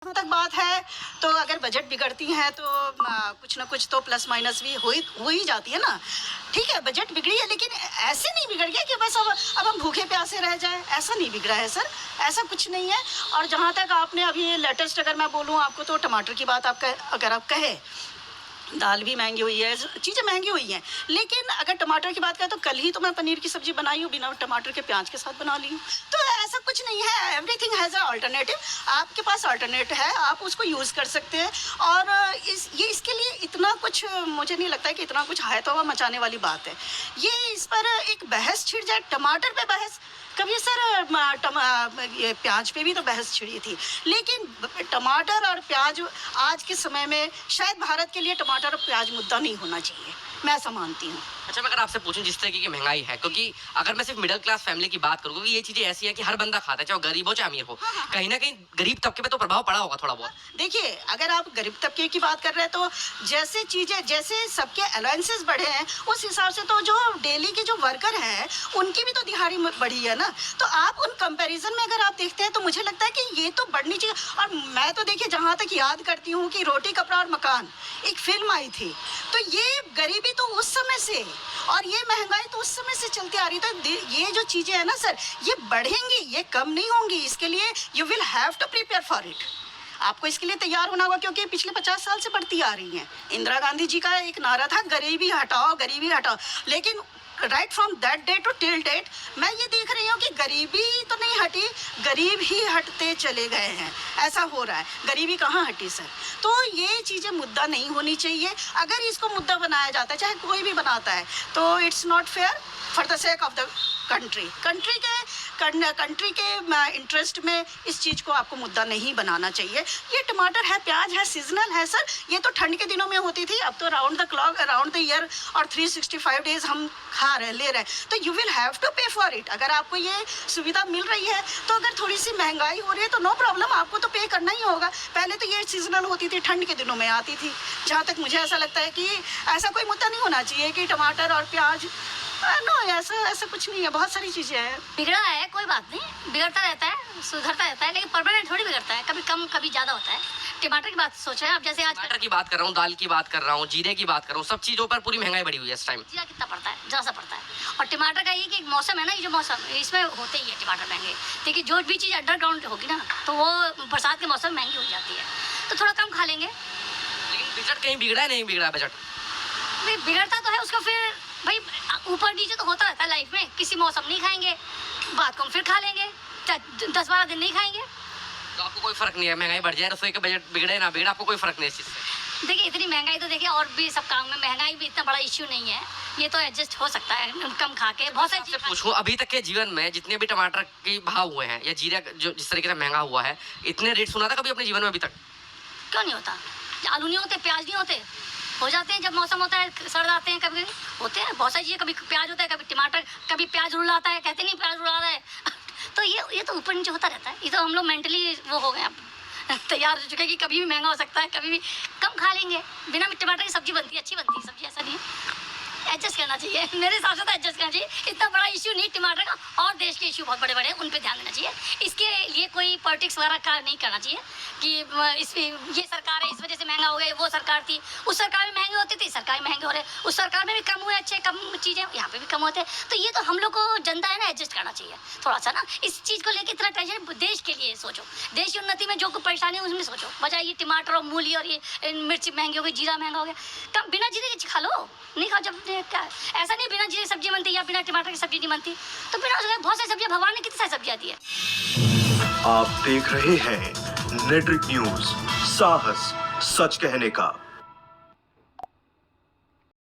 जहाँ तक बात है तो अगर बजट बिगड़ती है तो कुछ ना कुछ तो प्लस माइनस भी हो ही जाती है ना। ठीक है, बजट बिगड़ी है लेकिन ऐसे नहीं बिगड़ गया कि बस अब हम भूखे प्यासे रह जाए, ऐसा नहीं बिगड़ा है सर, ऐसा कुछ नहीं है। और जहाँ तक आपने अभी लेटेस्ट अगर मैं बोलूँ आपको तो टमाटर की बात अगर आप कहे, दाल भी महंगी हुई है, चीज़ें महंगी हुई हैं, लेकिन अगर टमाटर की बात करें तो कल ही तो मैं पनीर की सब्जी बनाई हूँ, बिना टमाटर के प्याज के साथ बना ली हूँ। तो ऐसा कुछ नहीं है, एवरीथिंग हैज़ अ अल्टरनेटिव। आपके पास अल्टरनेट है, आप उसको यूज़ कर सकते हैं। और इसके लिए इतना कुछ मुझे नहीं लगता है कि इतना कुछ हाय तौबा मचाने वाली बात है। ये इस पर एक बहस छिड़ जाए, टमाटर पे बहस, कभी सर ये प्याज पे भी तो बहस छिड़ी थी, लेकिन टमाटर और प्याज आज के समय में शायद भारत के लिए टमाटर और प्याज मुद्दा नहीं होना चाहिए, मैं ऐसा मानती हूँ। अच्छा, मैं अगर आपसे पूछूं जिस तरीके की महंगाई है, क्योंकि अगर मैं सिर्फ मिडिल क्लास फैमिली की बात करूं, क्योंकि ये चीजें ऐसी है कि हर बंदा खाता है, चाहे गरीब हो चाहे अमीर हो, कहीं ना कहीं गरीब तबके पे तो प्रभाव पड़ा होगा थोड़ा बहुत। देखिए, अगर आप गरीब तबके की बात कर रहे हैं तो जैसे सबके अलाउंसेस बढ़े हैं उस हिसाब से तो जो डेली के जो वर्कर हैं उनकी भी तो दिहाड़ी बढ़ी है ना। तो आप उन कंपैरिजन में अगर आप देखते हैं तो मुझे लगता है कि ये तो बढ़नी चाहिए। और मैं तो देखिए जहाँ तक याद करती हूँ कि रोटी कपड़ा और मकान एक फिल्म आई थी, तो ये गरीबी तो उस समय से और ये महंगाई तो उस समय से चलती आ रही। तो ये जो चीजें हैं ना सर, ये बढ़ेंगी, ये कम नहीं होंगी। इसके लिए you will have to prepare for it. आपको इसके लिए तैयार होना होगा, क्योंकि पिछले 50 साल से बढ़ती आ रही हैं। इंदिरा गांधी जी का एक नारा था, गरीबी हटाओ गरीबी हटाओ, लेकिन right from that day to till date मैं ये देख रही हूँ कि गरीबी तो नहीं हटी, गरीब ही हटते चले गए हैं। ऐसा हो रहा है, गरीबी कहाँ हटी सर? तो ये चीज़ें मुद्दा नहीं होनी चाहिए। अगर इसको मुद्दा बनाया जाता है, चाहे कोई भी बनाता है, तो it's not fair for the sake of the country के इंटरेस्ट में इस चीज़ को आपको मुद्दा नहीं बनाना चाहिए। ये टमाटर है, प्याज है, सीजनल है सर। ये तो ठंड के दिनों में होती थी, अब तो round the clock, around the year और 365 डेज हम खा रहे ले रहे हैं। तो यू विल हैव टू पे फॉर इट। अगर आपको ये सुविधा मिल रही है तो अगर थोड़ी सी महंगाई हो रही है तो नो प्रॉब्लम, आपको तो पे करना ही होगा। पहले तो ये सीजनल होती थी, ठंड के दिनों में आती थी। जहाँ तक मुझे ऐसा लगता है कि ऐसा कोई मुद्दा नहीं होना चाहिए कि टमाटर और प्याज, नो, ऐसा कुछ नहीं है। बहुत सारी चीज़ें हैं। बिगड़ा है कोई बात नहीं, बिगड़ता रहता है, सुधरता रहता है, लेकिन परमानेंट थोड़ी बिगड़ता है, कभी कम कभी ज़्यादा होता है। टमाटर की बात सोच रहे हैं आप, जैसे आज टमाटर की बात कर रहा हूँ, दाल की बात कर रहा हूँ, जीरे की बात कर रहा हूँ, सब चीज़ों पर पूरी महंगाई बढ़ी हुई है इस टाइम। जीरा कितना पड़ता है, ज़्यादा पड़ता है। और टमाटर का ये कि मौसम है ना, ये जो मौसम इसमें होते ही है टमाटर महंगे। देखिए जो भी चीज़ अंडरग्राउंड होगी ना तो वो बरसात के मौसम में महंगी हो जाती है, तो थोड़ा कम खा लेंगे। लेकिन बजट कहीं बिगड़ा है, नहीं बिगड़ा बजट? बिगड़ता तो है उसका, फिर भाई ऊपर नीचे तो होता रहता है लाइफ में। किसी मौसम नहीं खाएंगे, बात को हम फिर खा लेंगे, 10-12 दिन नहीं खाएंगे। तो आपको कोई फर्क नहीं है, महंगाई बढ़ जाए, रसोई का बजट बिगड़े ना बिगड़े, आपको कोई फर्क नहीं है इस चीज़ से? देखिए इतनी महंगाई तो देखिए और भी सब काम में महंगाई भी इतना बड़ा इश्यू नहीं है, ये तो एडजस्ट हो सकता है कम खा के। बहुत सारी चीज़ें पूछूं, अभी तक के जीवन में जितने भी टमाटर के भाव हुए हैं या जीरा जो जिस तरीके से महंगा हुआ है, इतने रेट सुना था कभी अपने जीवन में अभी तक? क्यों नहीं होता? आलू नहीं होते, प्याज नहीं होते, हो जाते हैं जब मौसम होता है, सड़ जाते हैं, कभी होते हैं बहुत सारी चीज़ें। कभी प्याज होता है, कभी टमाटर, कभी प्याज रुलाता है, कहते नहीं प्याज रुला रहा है तो ये तो ऊपर नीचे होता रहता है। ये तो हम लोग मेंटली वो हो गए अब तैयार हो चुके हैं कि कभी भी महंगा हो सकता है, कभी भी कम खा लेंगे। बिना टमाटर की सब्जी बनती है, अच्छी बनती है सब्जी, ऐसा नहीं है। एडजस्ट करना चाहिए, मेरे हिसाब से तो एडजस्ट करना चाहिए। इतना बड़ा इशू नहीं टमाटर का, और देश के इशू बहुत बड़े बड़े हैं, उन पे ध्यान देना चाहिए। इसके लिए कोई पॉलिटिक्स वगैरह का नहीं करना चाहिए कि ये सरकार है इस वजह से महंगा हो गया, वो सरकार थी, उस सरकार में महंगे होते थे, सरकार में महंगे हो रहे, उस सरकार में भी कम हुए, अच्छे कम चीज़ें यहाँ पे भी कम होते हैं। तो ये तो हम लोग को जनता है ना, एडजस्ट करना चाहिए थोड़ा सा ना। इस चीज़ को लेकर इतना टेंशन, देश के लिए सोचो, देश की उन्नति में जो कोई परेशानी है उसमें सोचो, बजाय ये टमाटर और मूली और ये मिर्ची महंगी हो गई, जीरा महंगा हो गया। कम बिना जीरे के खा लो, नहीं खाओ। जब क्या ऐसा नहीं बिना जीरे सब्जी बनती या बिना टमाटर की सब्जी नहीं बनती, तो बिना उसके बहुत सारी सब्जियां, भगवान ने कितनी सारी सब्जियां दी है। आप देख रहे हैं नेट्रिक न्यूज, साहस सच कहने का।